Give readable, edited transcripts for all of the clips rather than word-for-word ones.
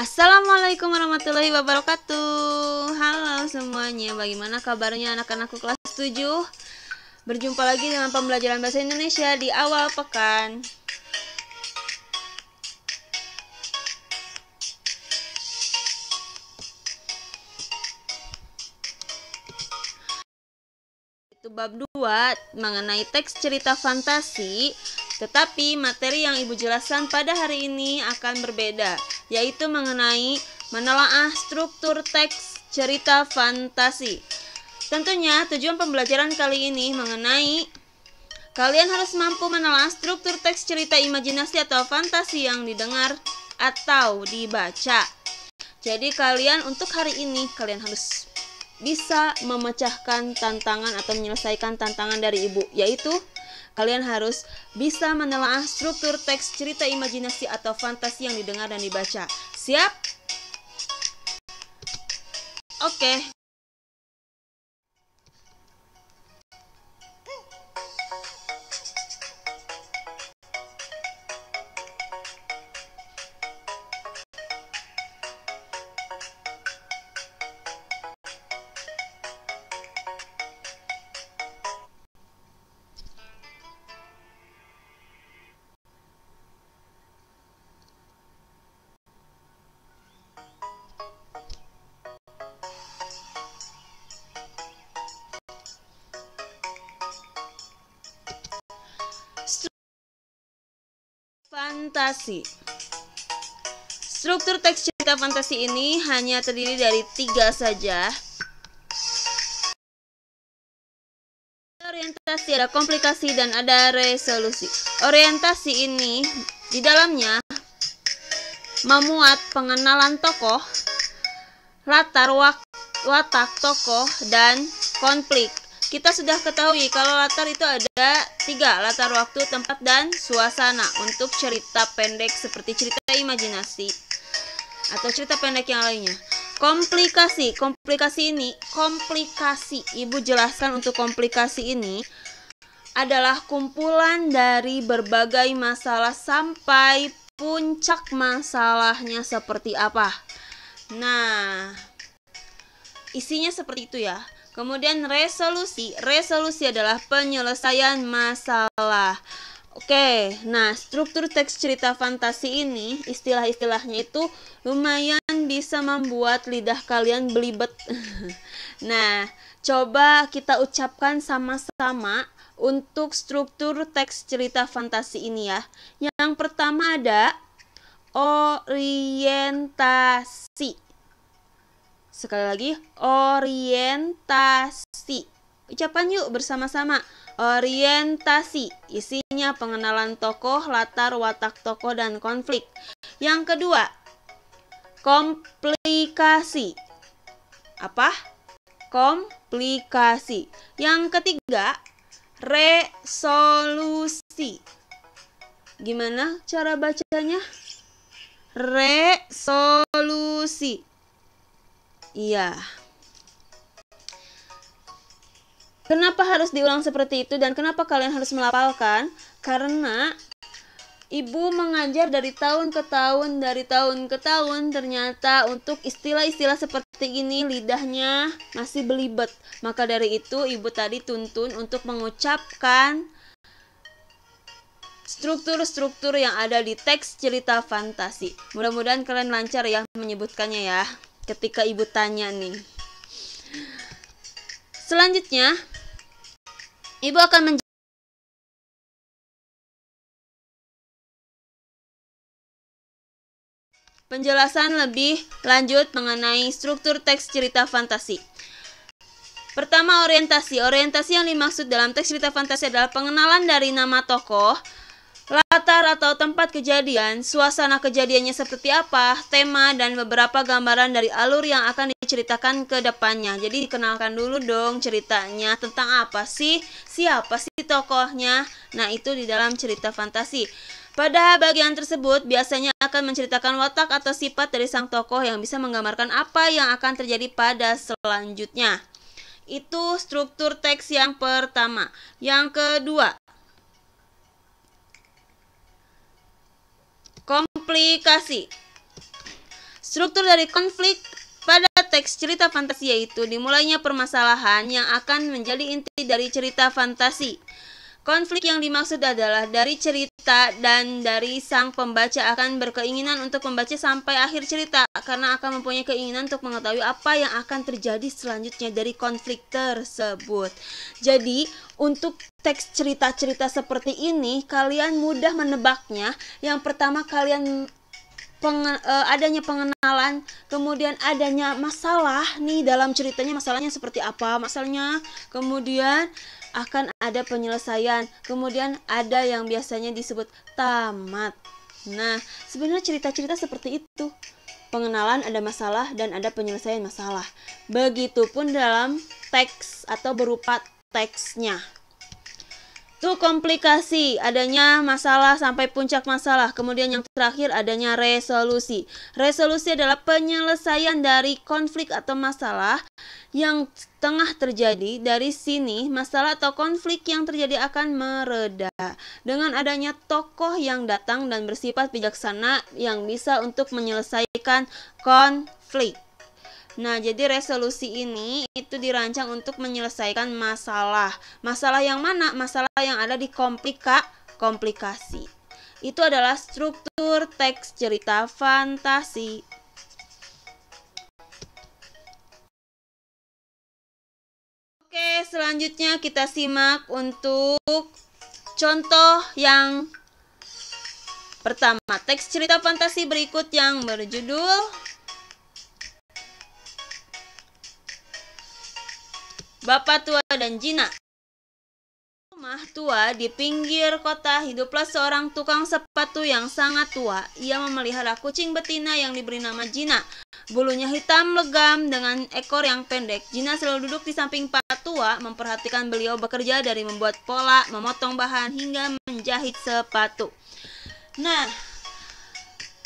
Assalamualaikum warahmatullahi wabarakatuh. Halo semuanya, bagaimana kabarnya anak-anakku kelas 7? Berjumpa lagi dengan pembelajaran bahasa Indonesia di awal pekan. Itu bab 2 mengenai teks cerita fantasi. Tetapi materi yang Ibu jelaskan pada hari ini akan berbeda, yaitu mengenai menelaah struktur teks cerita fantasi. Tentunya tujuan pembelajaran kali ini mengenai kalian harus mampu menelaah struktur teks cerita imajinasi atau fantasi yang didengar atau dibaca. Jadi untuk hari ini kalian harus bisa memecahkan tantangan atau menyelesaikan tantangan dari Ibu, yaitu kalian harus bisa menelaah struktur teks cerita imajinasi atau fantasi yang didengar dan dibaca. Siap? Oke. Fantasi. Struktur teks cerita fantasi ini hanya terdiri dari 3 saja. Orientasi, ada komplikasi, dan ada resolusi. Orientasi ini di dalamnya memuat pengenalan tokoh, latar watak tokoh, dan konflik. Kita sudah ketahui kalau latar itu ada 3, latar waktu, tempat, dan suasana untuk cerita pendek seperti cerita imajinasi atau cerita pendek yang lainnya. Komplikasi Ibu jelaskan untuk komplikasi ini adalah kumpulan dari berbagai masalah sampai puncak masalahnya seperti apa. Nah, isinya seperti itu ya. Kemudian resolusi adalah penyelesaian masalah. Oke, nah struktur teks cerita fantasi ini, istilah-istilahnya itu lumayan bisa membuat lidah kalian belibet. Nah, coba kita ucapkan sama-sama untuk struktur teks cerita fantasi ini ya. Yang pertama ada orientasi. Sekali lagi, orientasi. Ucapan yuk bersama-sama. Orientasi. Isinya pengenalan tokoh, latar watak tokoh, dan konflik. Yang kedua, komplikasi. Apa? Komplikasi. Yang ketiga, resolusi. Gimana cara bacanya? Resolusi. Iya. Kenapa harus diulang seperti itu dan kenapa kalian harus melafalkan? Karena Ibu mengajar dari tahun ke tahun, ternyata untuk istilah-istilah seperti ini lidahnya masih belibet. Maka dari itu Ibu tadi tuntun untuk mengucapkan struktur-struktur yang ada di teks cerita fantasi. Mudah-mudahan kalian lancar ya menyebutkannya ya ketika Ibu tanya nih. Selanjutnya Ibu akan penjelasan lebih lanjut mengenai struktur teks cerita fantasi. Pertama, orientasi. Orientasi yang dimaksud dalam teks cerita fantasi adalah pengenalan dari nama tokoh, latar atau tempat kejadian, suasana kejadiannya seperti apa, tema, dan beberapa gambaran dari alur yang akan diceritakan ke depannya. Jadi dikenalkan dulu dong ceritanya, tentang apa sih, siapa sih tokohnya. Nah, itu di dalam cerita fantasi. Pada bagian tersebut biasanya akan menceritakan watak atau sifat dari sang tokoh yang bisa menggambarkan apa yang akan terjadi pada selanjutnya. Itu struktur teks yang pertama. Yang kedua, komplikasi. Struktur dari konflik pada teks cerita fantasi yaitu dimulainya permasalahan yang akan menjadi inti dari cerita fantasi. Konflik yang dimaksud adalah dari cerita dan dari sang pembaca akan berkeinginan untuk membaca sampai akhir cerita karena akan mempunyai keinginan untuk mengetahui apa yang akan terjadi selanjutnya dari konflik tersebut. Jadi, untuk teks cerita-cerita seperti ini kalian mudah menebaknya. Yang pertama kalian adanya pengenalan, kemudian adanya masalah nih dalam ceritanya, masalahnya seperti apa masalahnya, kemudian akan ada penyelesaian, kemudian ada yang biasanya disebut tamat. Nah, sebenarnya cerita-cerita seperti itu. Pengenalan, ada masalah, dan ada penyelesaian masalah. Begitupun dalam teks atau berupa teksnya. Itu komplikasi, adanya masalah sampai puncak masalah. Kemudian yang terakhir adanya resolusi. Resolusi adalah penyelesaian dari konflik atau masalah yang tengah terjadi. Dari sini masalah atau konflik yang terjadi akan mereda dengan adanya tokoh yang datang dan bersifat bijaksana yang bisa untuk menyelesaikan konflik. Nah, jadi resolusi ini itu dirancang untuk menyelesaikan masalah. Masalah yang mana? Masalah yang ada di komplikasi. Itu adalah struktur teks cerita fantasi. Oke, selanjutnya kita simak untuk contoh yang pertama. Teks cerita fantasi berikut yang berjudul Bapak Tua dan Jina. Rumah tua di pinggir kota hiduplah seorang tukang sepatu yang sangat tua. Ia memelihara kucing betina yang diberi nama Jina. Bulunya hitam legam dengan ekor yang pendek. Jina selalu duduk di samping Pak Tua, memperhatikan beliau bekerja dari membuat pola, memotong bahan, hingga menjahit sepatu. Nah,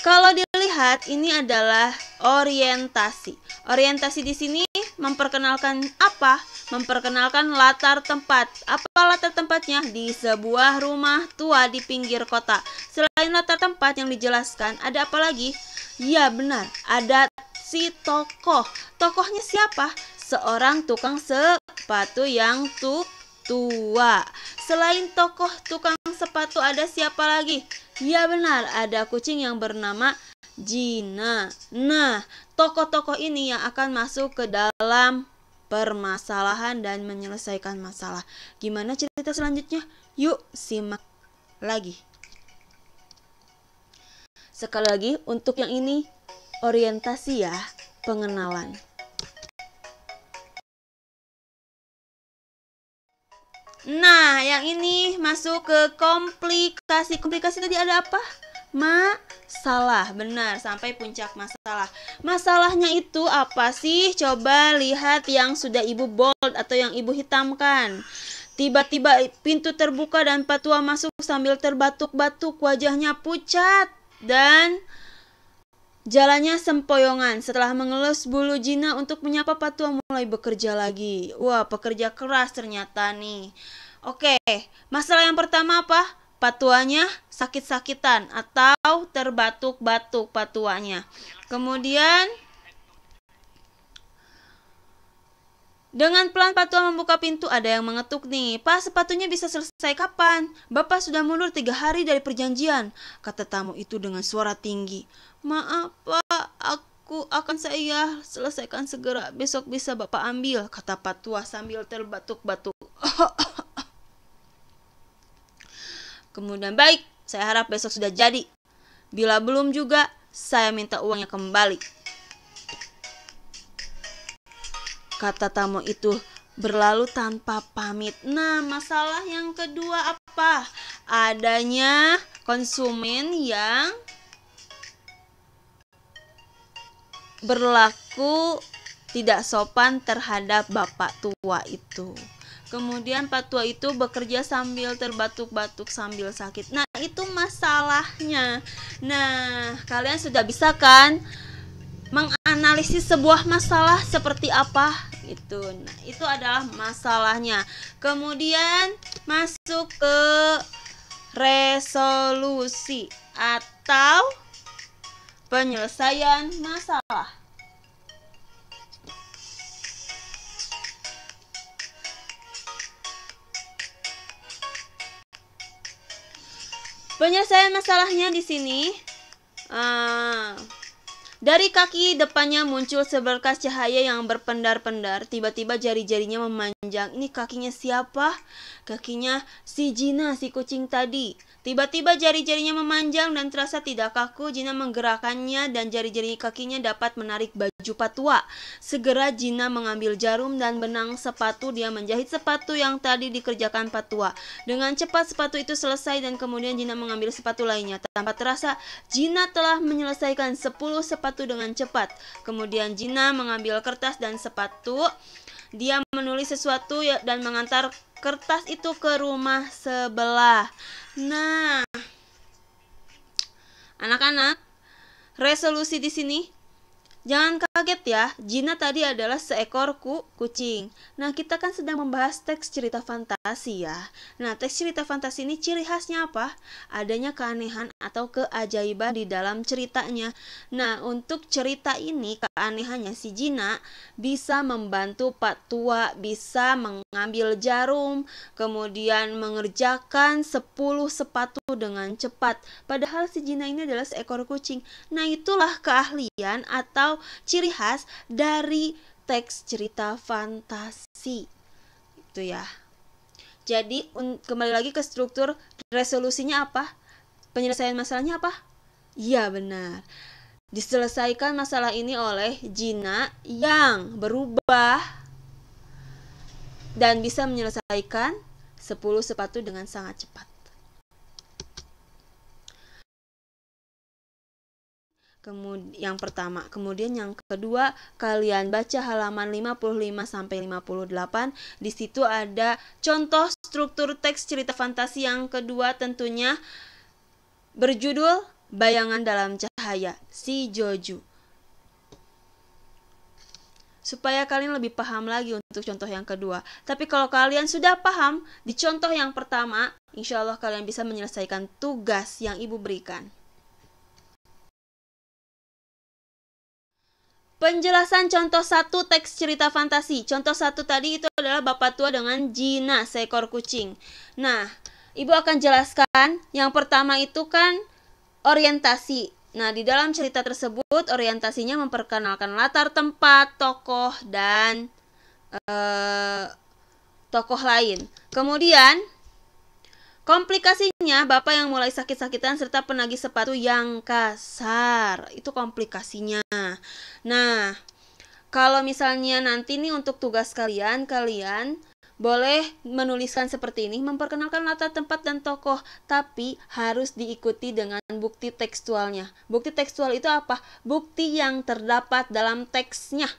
kalau dilihat ini adalah orientasi. Orientasi di sini memperkenalkan apa? Memperkenalkan latar tempat. Apa latar tempatnya? Di sebuah rumah tua di pinggir kota. Selain latar tempat yang dijelaskan, ada apa lagi? Ya benar, ada si tokoh. Tokohnya siapa? Seorang tukang sepatu yang tua. Selain tokoh tukang sepatu, ada siapa lagi? Ya benar, ada kucing yang bernama Jina. Nah, tokoh-tokoh ini yang akan masuk ke dalam permasalahan dan menyelesaikan masalah. Gimana cerita selanjutnya? Yuk simak lagi. Sekali lagi, untuk yang ini orientasi ya, pengenalan. Nah, yang ini masuk ke komplikasi. Komplikasi tadi ada apa? Masalah, benar, sampai puncak masalah. Masalahnya itu apa sih? Coba lihat yang sudah ibu bold atau yang ibu hitamkan. Tiba-tiba pintu terbuka dan Pak Tua masuk sambil terbatuk-batuk, wajahnya pucat dan jalannya sempoyongan. Setelah mengelus bulu Jina untuk menyapa, Pak Tua mulai bekerja lagi. Wah, pekerja keras ternyata nih. Oke, masalah yang pertama apa? Pak Tuanya sakit-sakitan atau terbatuk-batuk Pak Tuanya. Kemudian dengan pelan Pak Tua membuka pintu. Ada yang mengetuk nih. Pak, sepatunya bisa selesai kapan? Bapak sudah mundur 3 hari dari perjanjian, kata tamu itu dengan suara tinggi. Maaf Pak, aku akan saya selesaikan segera. Besok bisa Bapak ambil, kata Pak Tua sambil terbatuk-batuk. Kemudian, baik, saya harap besok sudah jadi. Bila belum juga, saya minta uangnya kembali, kata tamu itu berlalu tanpa pamit. Nah, masalah yang kedua apa? Adanya konsumen yang berlaku tidak sopan terhadap Bapak Tua itu. Kemudian Pak Tua itu bekerja sambil terbatuk-batuk sambil sakit. Nah, itu masalahnya. Nah, kalian sudah bisa kan menganalisis sebuah masalah seperti apa gitu. Nah, itu adalah masalahnya. Kemudian masuk ke resolusi atau Penyelesaian masalah. Penyelesaian masalahnya di sini. Dari kaki depannya muncul seberkas cahaya yang berpendar-pendar. Tiba-tiba jari-jarinya memanjang. Ini kakinya siapa? Kakinya si Gina, si kucing tadi. Tiba-tiba jari-jarinya memanjang dan terasa tidak kaku. Gina menggerakkannya dan jari-jari kakinya dapat menarik baju Patua. Segera Gina mengambil jarum dan benang sepatu. Dia menjahit sepatu yang tadi dikerjakan Patua. Dengan cepat sepatu itu selesai dan kemudian Gina mengambil sepatu lainnya. Tanpa terasa, Gina telah menyelesaikan 10 sepatu dengan cepat. Kemudian Gina mengambil kertas dan sepatu. Dia menulis sesuatu dan mengantar kertas itu ke rumah sebelah. Nah, anak-anak, resolusi di sini jangan kaget ya, Gina tadi adalah seekor kucing. Nah, kita kan sedang membahas teks cerita fantasi ya. Nah, teks cerita fantasi ini ciri khasnya apa? Adanya keanehan atau keajaiban di dalam ceritanya. Nah, untuk cerita ini, keanehannya si Gina bisa membantu Pak Tua, bisa mengambil jarum, kemudian mengerjakan 10 sepatu dengan cepat. Padahal si Gina ini adalah seekor kucing. Nah, itulah keahlian atau ciri khas dari teks cerita fantasi. Itu ya. Jadi kembali lagi ke struktur, resolusinya apa? Penyelesaian masalahnya apa? Iya, benar. Diselesaikan masalah ini oleh Gina yang berubah dan bisa menyelesaikan 10 sepatu dengan sangat cepat. Yang pertama, kemudian yang kedua, kalian baca halaman 55 sampai 58. Di situ ada contoh struktur teks cerita fantasi yang kedua, tentunya berjudul Bayangan dalam Cahaya, si Jojo. Supaya kalian lebih paham lagi untuk contoh yang kedua. Tapi kalau kalian sudah paham di contoh yang pertama, insya Allah kalian bisa menyelesaikan tugas yang ibu berikan. Penjelasan contoh 1 teks cerita fantasi. Contoh 1 tadi itu adalah Bapak Tua dengan Gina, seekor kucing. Nah, ibu akan jelaskan yang pertama itu kan orientasi. Nah, di dalam cerita tersebut orientasinya memperkenalkan latar tempat, tokoh, dan tokoh lain. Kemudian komplikasinya, bapak yang mulai sakit-sakitan serta penagih sepatu yang kasar. Itu komplikasinya. Nah, kalau misalnya nanti nih untuk tugas kalian boleh menuliskan seperti ini, memperkenalkan latar tempat dan tokoh, tapi harus diikuti dengan bukti tekstualnya. Bukti tekstual itu apa? Bukti yang terdapat dalam teksnya.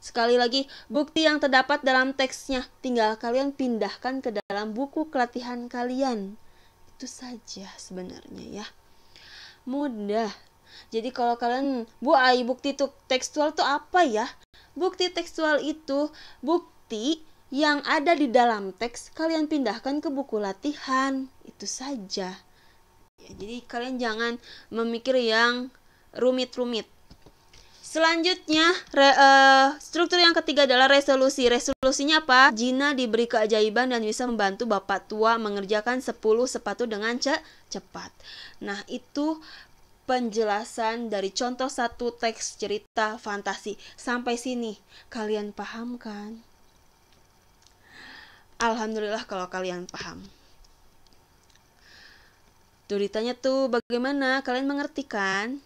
Sekali lagi, bukti yang terdapat dalam teksnya, tinggal kalian pindahkan ke dalam buku kelatihan kalian. Itu saja sebenarnya ya. Mudah. Jadi kalau kalian, Bu Ai, bukti tekstual itu apa ya? Bukti tekstual itu bukti yang ada di dalam teks, kalian pindahkan ke buku latihan. Itu saja. Ya, jadi kalian jangan memikir yang rumit-rumit. Selanjutnya, struktur yang ketiga adalah resolusi. Resolusinya apa? Gina diberi keajaiban dan bisa membantu Bapak Tua mengerjakan 10 sepatu dengan cepat. Nah, itu penjelasan dari contoh 1 teks cerita fantasi. Sampai sini, kalian paham kan? Alhamdulillah kalau kalian paham. Tuh ditanya tuh, bagaimana? Kalian mengerti kan?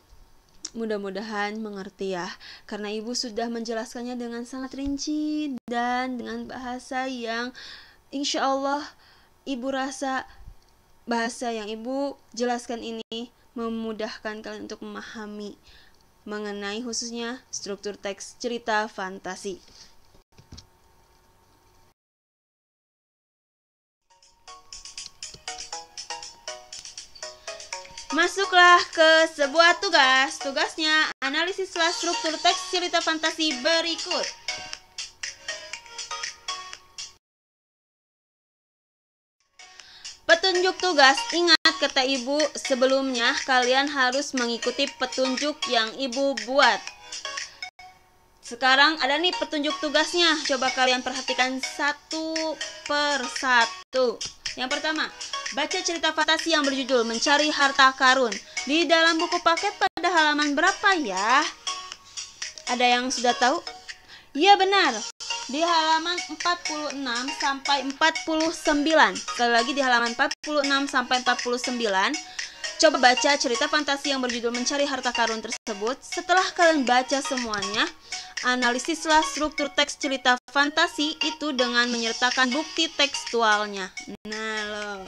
Mudah-mudahan mengerti ya, karena ibu sudah menjelaskannya dengan sangat rinci dan dengan bahasa yang insya Allah ibu rasa bahasa yang ibu jelaskan ini memudahkan kalian untuk memahami mengenai khususnya struktur teks cerita fantasi. Masuklah ke sebuah tugas. Tugasnya, analisislah struktur teks cerita fantasi berikut. Petunjuk tugas, ingat Ingat kata ibu sebelumnya, kalian harus mengikuti petunjuk yang ibu buat. Sekarang ada nih petunjuk tugasnya. Coba kalian perhatikan satu per satu. Yang pertama, baca cerita fantasi yang berjudul Mencari Harta Karun. Di dalam buku paket pada halaman berapa ya? Ada yang sudah tahu? Iya benar, di halaman 46 sampai 49. Sekali lagi di halaman 46 sampai 49. Coba baca cerita fantasi yang berjudul Mencari Harta Karun tersebut. Setelah kalian baca semuanya, analisislah struktur teks cerita fantasi itu dengan menyertakan bukti tekstualnya. Nah loh,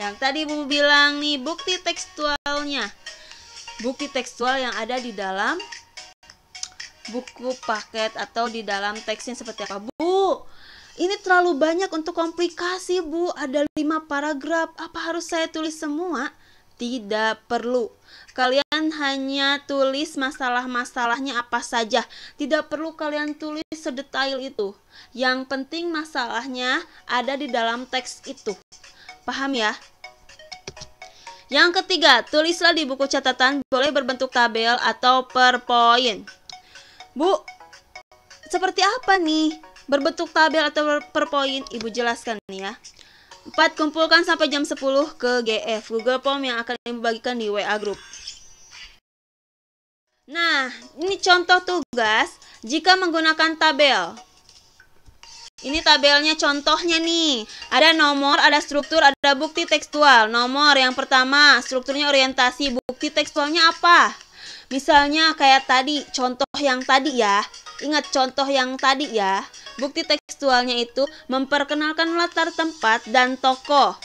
yang tadi Bu bilang nih, bukti tekstualnya. Bukti tekstual yang ada di dalam buku paket atau di dalam teksnya seperti apa? Bu, ini terlalu banyak untuk komplikasi, Bu. Ada 5 paragraf. Apa harus saya tulis semua? Tidak perlu. Kalian hanya tulis masalah-masalahnya apa saja. Tidak perlu kalian tulis sedetail itu. Yang penting masalahnya ada di dalam teks itu. Paham ya? Yang ketiga, tulislah di buku catatan, boleh berbentuk tabel atau per poin. Bu, seperti apa nih berbentuk tabel atau per poin? Ibu jelaskan nih ya. 4. Kumpulkan sampai jam 10 ke GF, Google Form yang akan dibagikan di WA Group. Nah, ini contoh tugas jika menggunakan tabel. Ini tabelnya, contohnya nih. Ada nomor, ada struktur, ada bukti tekstual. Nomor yang pertama, strukturnya orientasi. Bukti tekstualnya apa? Misalnya kayak tadi, contoh yang tadi ya. Ingat contoh yang tadi ya. Bukti tekstualnya itu memperkenalkan latar tempat dan tokoh.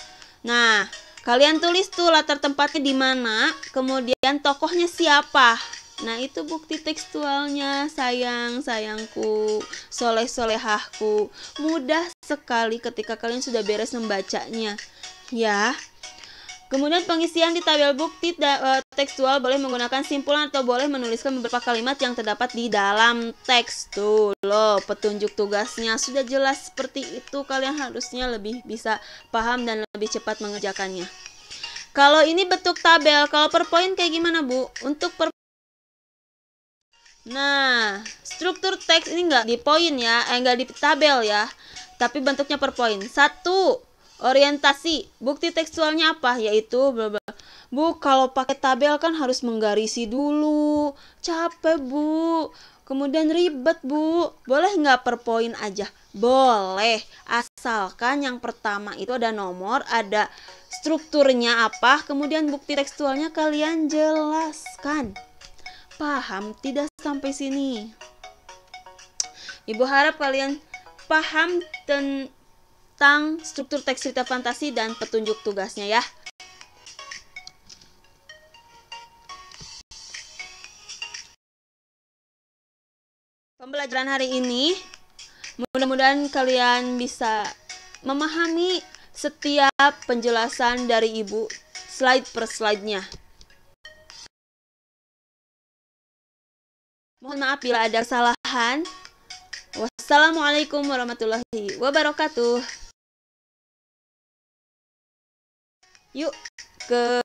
Nah, kalian tulis tuh latar tempatnya di mana, kemudian tokohnya siapa. Nah, itu bukti tekstualnya, sayang-sayangku, soleh-solehahku. Mudah sekali ketika kalian sudah beres membacanya. Ya. Kemudian pengisian di tabel bukti tekstual boleh menggunakan simpulan atau boleh menuliskan beberapa kalimat yang terdapat di dalam teks. Tuh loh, petunjuk tugasnya sudah jelas seperti itu. Kalian harusnya lebih bisa paham dan lebih cepat mengerjakannya. Kalau ini bentuk tabel, kalau per poin kayak gimana Bu? Untuk per Nah, struktur teks ini nggak di poin ya, nggak di tabel ya, tapi bentuknya per poin. 1. Orientasi, bukti tekstualnya apa? Yaitu Bu, kalau pakai tabel kan harus menggarisi dulu. Capek, Bu. Kemudian ribet, Bu. Boleh nggak per poin aja? Boleh, asalkan yang pertama itu ada nomor, ada strukturnya apa, kemudian bukti tekstualnya kalian jelaskan. Paham tidak sampai sini? Ibu harap kalian paham tentang struktur teks cerita fantasi dan petunjuk tugasnya ya. Pembelajaran hari ini mudah-mudahan kalian bisa memahami setiap penjelasan dari Ibu slide per slide-nya. Mohon maaf bila ada kesalahan. Wassalamualaikum warahmatullahi wabarakatuh. Yuk ke